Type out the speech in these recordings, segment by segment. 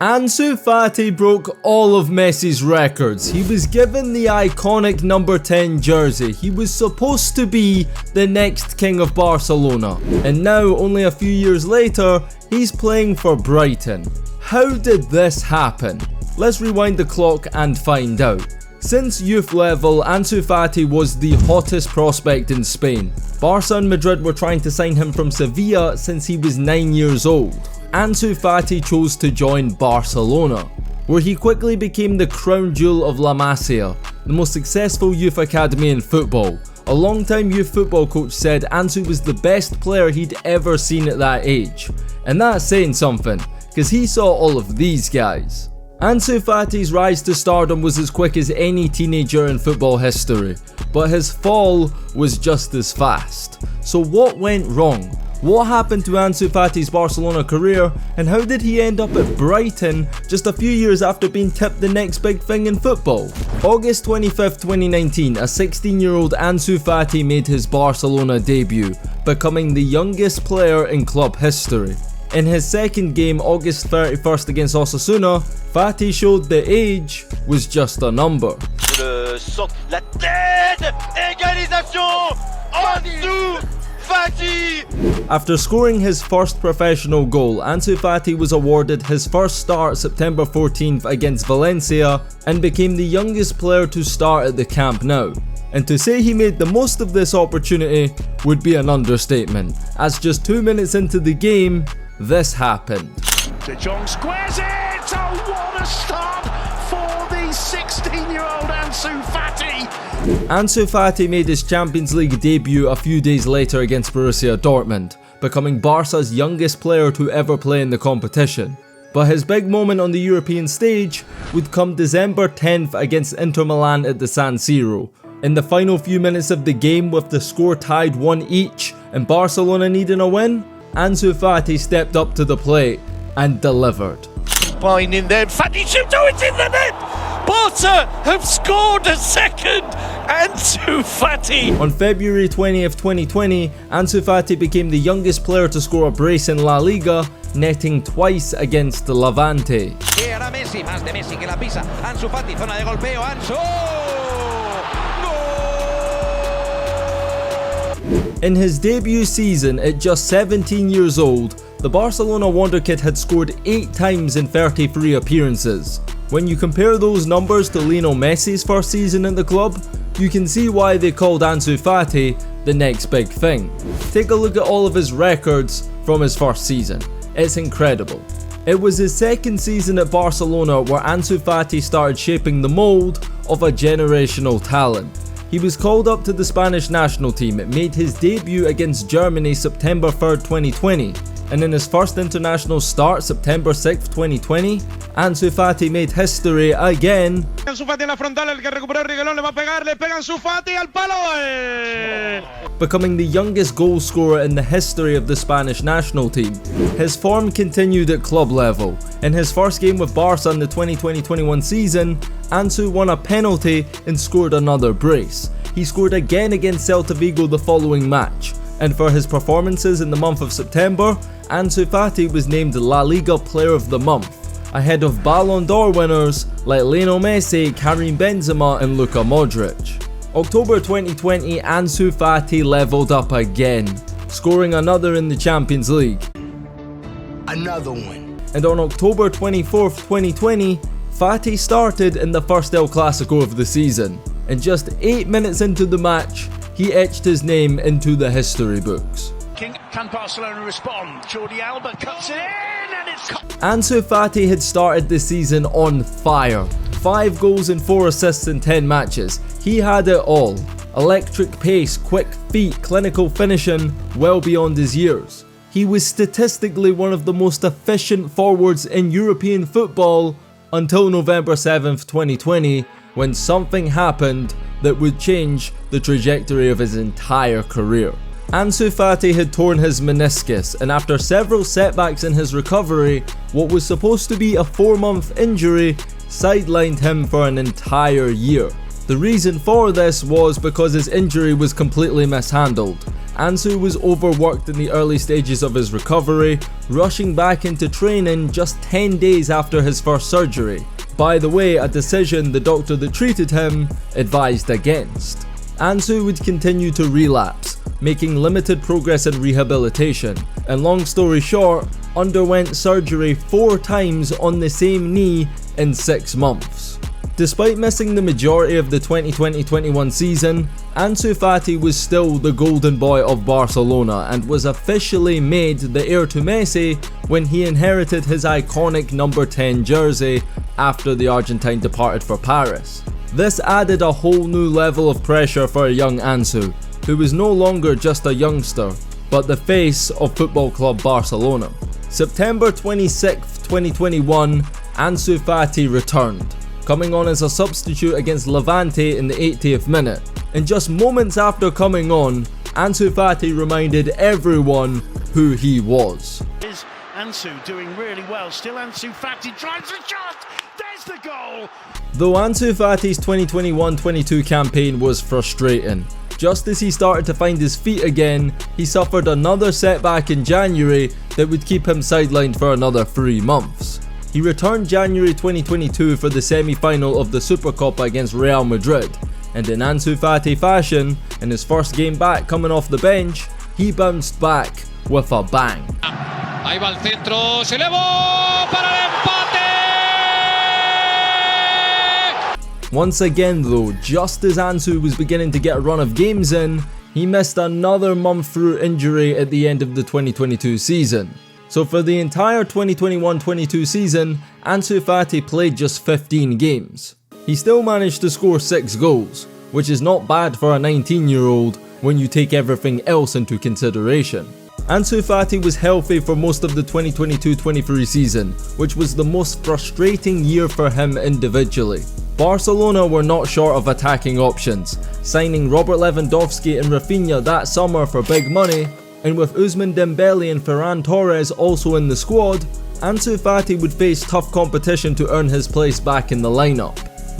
Ansu Fati broke all of Messi's records. He was given the iconic number 10 jersey. He was supposed to be the next king of Barcelona. And now, only a few years later, he's playing for Brighton. How did this happen? Let's rewind the clock and find out. Since youth level, Ansu Fati was the hottest prospect in Spain. Barca and Madrid were trying to sign him from Sevilla since he was 9 years old. Ansu Fati chose to join Barcelona, where he quickly became the crown jewel of La Masia, the most successful youth academy in football. A long-time youth football coach said Ansu was the best player he'd ever seen at that age. And that's saying something, because he saw all of these guys. Ansu Fati's rise to stardom was as quick as any teenager in football history, but his fall was just as fast. So what went wrong? What happened to Ansu Fati's Barcelona career, and how did he end up at Brighton just a few years after being tipped the next big thing in football? August 25th, 2019, a 16-year-old Ansu Fati made his Barcelona debut, becoming the youngest player in club history. In his second game, August 31st against Osasuna, Fati showed the age was just a number. La tête! Égalisation! Ansu Fati! After scoring his first professional goal, Ansu Fati was awarded his first start September 14th against Valencia and became the youngest player to start at the Camp Nou. And to say he made the most of this opportunity would be an understatement, as just 2 minutes into the game, this happened. De Jong squares it! Oh, what a stop for the 16-year-old Ansu Fati! Ansu Fati made his Champions League debut a few days later against Borussia Dortmund, becoming Barca's youngest player to ever play in the competition. But his big moment on the European stage would come December 10th against Inter Milan at the San Siro. In the final few minutes of the game, with the score tied 1 each and Barcelona needing a win, Ansu Fati stepped up to the plate and delivered. Finding them, Fati shoots, oh, it's in the net! Barca have scored a second! Ansu Fati! On February 20th, 2020, Ansu Fati became the youngest player to score a brace in La Liga, netting twice against Levante. Era Messi, más de Messi que la pisa. Ansu Fati, zona de golpeo, Ansu! In his debut season at just 17 years old, the Barcelona wonderkid had scored 8 times in 33 appearances. When you compare those numbers to Lionel Messi's first season at the club, you can see why they called Ansu Fati the next big thing. Take a look at all of his records from his first season. It's incredible. It was his second season at Barcelona where Ansu Fati started shaping the mould of a generational talent. He was called up to the Spanish national team. It made his debut against Germany September 3rd, 2020. And in his first international start, September 6th, 2020, Ansu Fati made history again. Ansu Fati en la frontal, el que recuperó Reguilón le va a pegar, le pega Ansu Fati al palo. Becoming the youngest goal scorer in the history of the Spanish national team. His form continued at club level. In his first game with Barca in the 2020-21 season, Ansu won a penalty and scored another brace. He scored again against Celta Vigo the following match. And for his performances in the month of September, Ansu Fati was named La Liga Player of the Month, ahead of Ballon d'Or winners like Lionel Messi, Karim Benzema and Luka Modric. October 2020, Ansu Fati leveled up again, scoring another in the Champions League. Another one. And on October 24th, 2020, Fati started in the first El Clasico of the season. And just 8 minutes into the match, he etched his name into the history books. Can Barcelona respond? Jordi Alba cuts it in and it's... Ansu Fati had started this season on fire. 5 goals and 4 assists in 10 matches. He had it all. Electric pace, quick feet, clinical finishing, well beyond his years. He was statistically one of the most efficient forwards in European football until November 7th, 2020, when something happened that would change the trajectory of his entire career. Ansu Fati had torn his meniscus, and after several setbacks in his recovery, what was supposed to be a 4-month injury sidelined him for an entire year. The reason for this was because his injury was completely mishandled. Ansu was overworked in the early stages of his recovery, rushing back into training just 10 days after his first surgery. By the way, a decision the doctor that treated him advised against. Ansu would continue to relapse, making limited progress in rehabilitation, and long story short, underwent surgery 4 times on the same knee in 6 months. Despite missing the majority of the 2020-21 season, Ansu Fati was still the golden boy of Barcelona and was officially made the heir to Messi when he inherited his iconic number 10 jersey after the Argentine departed for Paris. This added a whole new level of pressure for a young Ansu, who was no longer just a youngster, but the face of Football Club Barcelona. September 26, 2021, Ansu Fati returned, coming on as a substitute against Levante in the 80th minute. And just moments after coming on, Ansu Fati reminded everyone who he was. Is Ansu doing really well? Still Ansu Fati drives the shot! There's the goal! Though Ansu Fati's 2021-22 campaign was frustrating, just as he started to find his feet again, he suffered another setback in January that would keep him sidelined for another 3 months. He returned January 2022 for the semi-final of the Supercopa against Real Madrid, and in Ansu Fati fashion, in his first game back coming off the bench, he bounced back with a bang. Ahí va el centro, se elevó para el empate. Once again though, just as Ansu was beginning to get a run of games in, he missed another month through injury at the end of the 2022 season. So for the entire 2021-22 season, Ansu Fati played just 15 games. He still managed to score 6 goals, which is not bad for a 19-year-old when you take everything else into consideration. Ansu Fati was healthy for most of the 2022-23 season, which was the most frustrating year for him individually. Barcelona were not short of attacking options, signing Robert Lewandowski and Rafinha that summer for big money, and with Ousmane Dembele and Ferran Torres also in the squad, Ansu Fati would face tough competition to earn his place back in the lineup.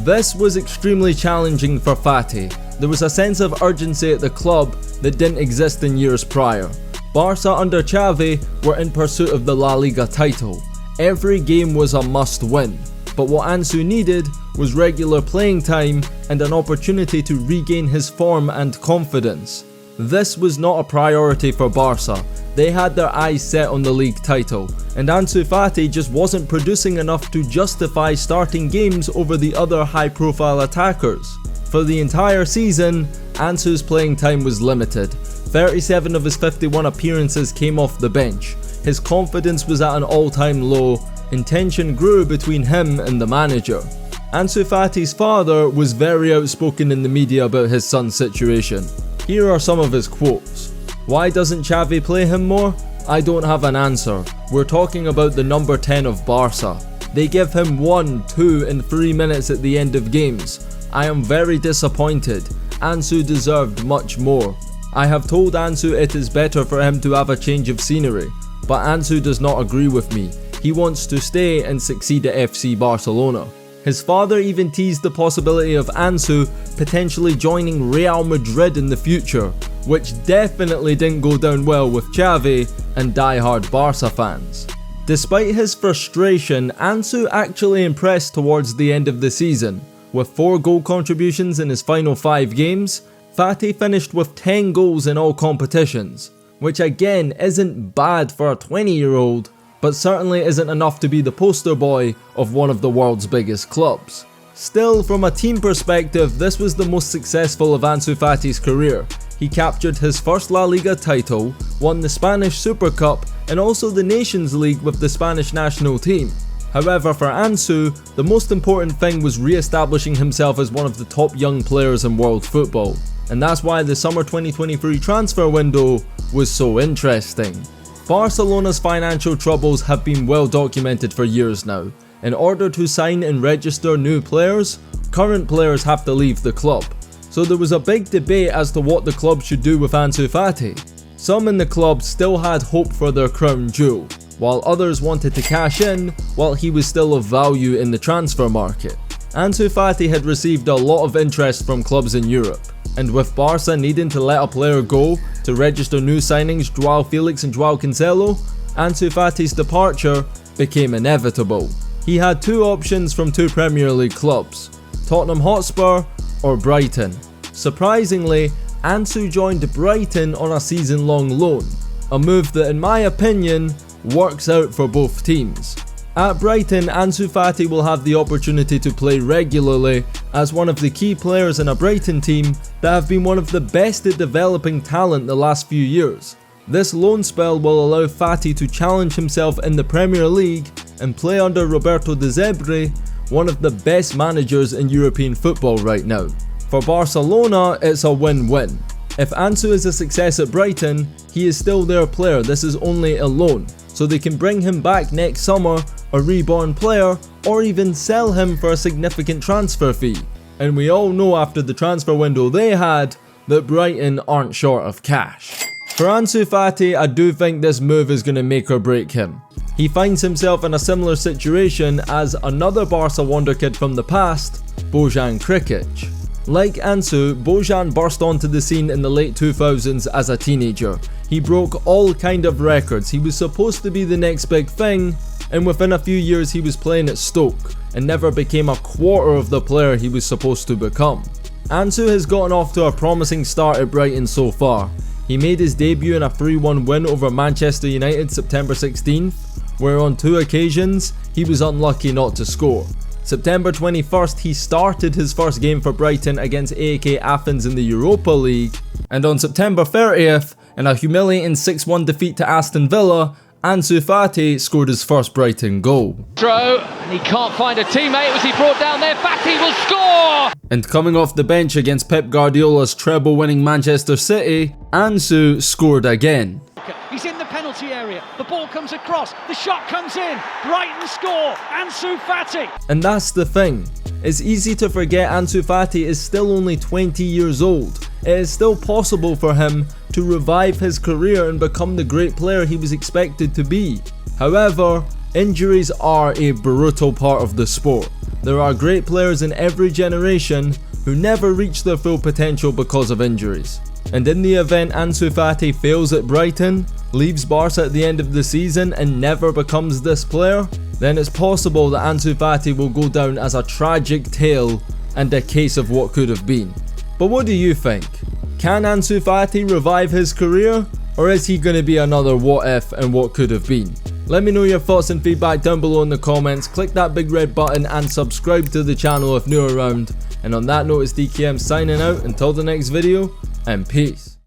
This was extremely challenging for Fati. There was a sense of urgency at the club that didn't exist in years prior. Barca under Xavi were in pursuit of the La Liga title. Every game was a must win, but what Ansu needed was regular playing time and an opportunity to regain his form and confidence. This was not a priority for Barca. They had their eyes set on the league title, and Ansu Fati just wasn't producing enough to justify starting games over the other high-profile attackers. For the entire season, Ansu's playing time was limited. 37 of his 51 appearances came off the bench. His confidence was at an all-time low, and tension grew between him and the manager. Ansu Fati's father was very outspoken in the media about his son's situation. Here are some of his quotes. Why doesn't Xavi play him more? I don't have an answer. We're talking about the number 10 of Barca. They give him 1, 2 and 3 minutes at the end of games. I am very disappointed. Ansu deserved much more. I have told Ansu it is better for him to have a change of scenery, but Ansu does not agree with me. He wants to stay and succeed at FC Barcelona. His father even teased the possibility of Ansu potentially joining Real Madrid in the future, which definitely didn't go down well with Xavi and die-hard Barca fans. Despite his frustration, Ansu actually impressed towards the end of the season. With 4 goal contributions in his final 5 games, Fati finished with 10 goals in all competitions, which again isn't bad for a 20-year-old, but certainly isn't enough to be the poster boy of one of the world's biggest clubs. Still, from a team perspective, this was the most successful of Ansu Fati's career. He captured his first La Liga title, won the Spanish Super Cup, and also the Nations League with the Spanish national team. However, for Ansu, the most important thing was re-establishing himself as one of the top young players in world football. And that's why the summer 2023 transfer window was so interesting. Barcelona's financial troubles have been well documented for years now. In order to sign and register new players, current players have to leave the club. So there was a big debate as to what the club should do with Ansu Fati. Some in the club still had hope for their crown jewel, while others wanted to cash in while he was still of value in the transfer market. Ansu Fati had received a lot of interest from clubs in Europe, and with Barca needing to let a player go to register new signings Joao Felix and Joao Cancelo, Ansu Fati's departure became inevitable. He had two options from two Premier League clubs, Tottenham Hotspur or Brighton. Surprisingly, Ansu joined Brighton on a season-long loan, a move that in my opinion works out for both teams. At Brighton, Ansu Fati will have the opportunity to play regularly as one of the key players in a Brighton team that have been one of the best at developing talent the last few years. This loan spell will allow Fati to challenge himself in the Premier League and play under Roberto De Zerbi, one of the best managers in European football right now. For Barcelona, it's a win-win. If Ansu is a success at Brighton, he is still their player, this is only a loan, so they can bring him back next summer, a reborn player, or even sell him for a significant transfer fee. And we all know after the transfer window they had, that Brighton aren't short of cash. For Ansu Fati, I do think this move is going to make or break him. He finds himself in a similar situation as another Barca wonder kid from the past, Bojan Krikic. Like Ansu, Bojan burst onto the scene in the late 2000s as a teenager. He broke all kind of records, he was supposed to be the next big thing, and within a few years he was playing at Stoke, and never became a quarter of the player he was supposed to become. Ansu has gotten off to a promising start at Brighton so far. He made his debut in a 3-1 win over Manchester United September 16th, where on two occasions he was unlucky not to score. September 21st, he started his first game for Brighton against AEK Athens in the Europa League, and on September 30th, in a humiliating 6-1 defeat to Aston Villa, Ansu Fati scored his first Brighton goal. Throw, and he can't find a teammate. Was he brought down there? Fati will score! And coming off the bench against Pep Guardiola's treble-winning Manchester City, Ansu scored again. He's in the penalty area, the ball comes across, the shot comes in, Brighton score, Ansu Fati! And that's the thing, it's easy to forget Ansu Fati is still only 20 years old. It is still possible for him to revive his career and become the great player he was expected to be. However, injuries are a brutal part of the sport. There are great players in every generation who never reach their full potential because of injuries. And in the event Ansu Fati fails at Brighton, leaves Barca at the end of the season and never becomes this player, then it's possible that Ansu Fati will go down as a tragic tale and a case of what could have been. But what do you think? Can Ansu Fati revive his career? Or is he going to be another what if and what could have been? Let me know your thoughts and feedback down below in the comments. Click that big red button and subscribe to the channel if new around. And on that note, it's DKM signing out until the next video, and peace.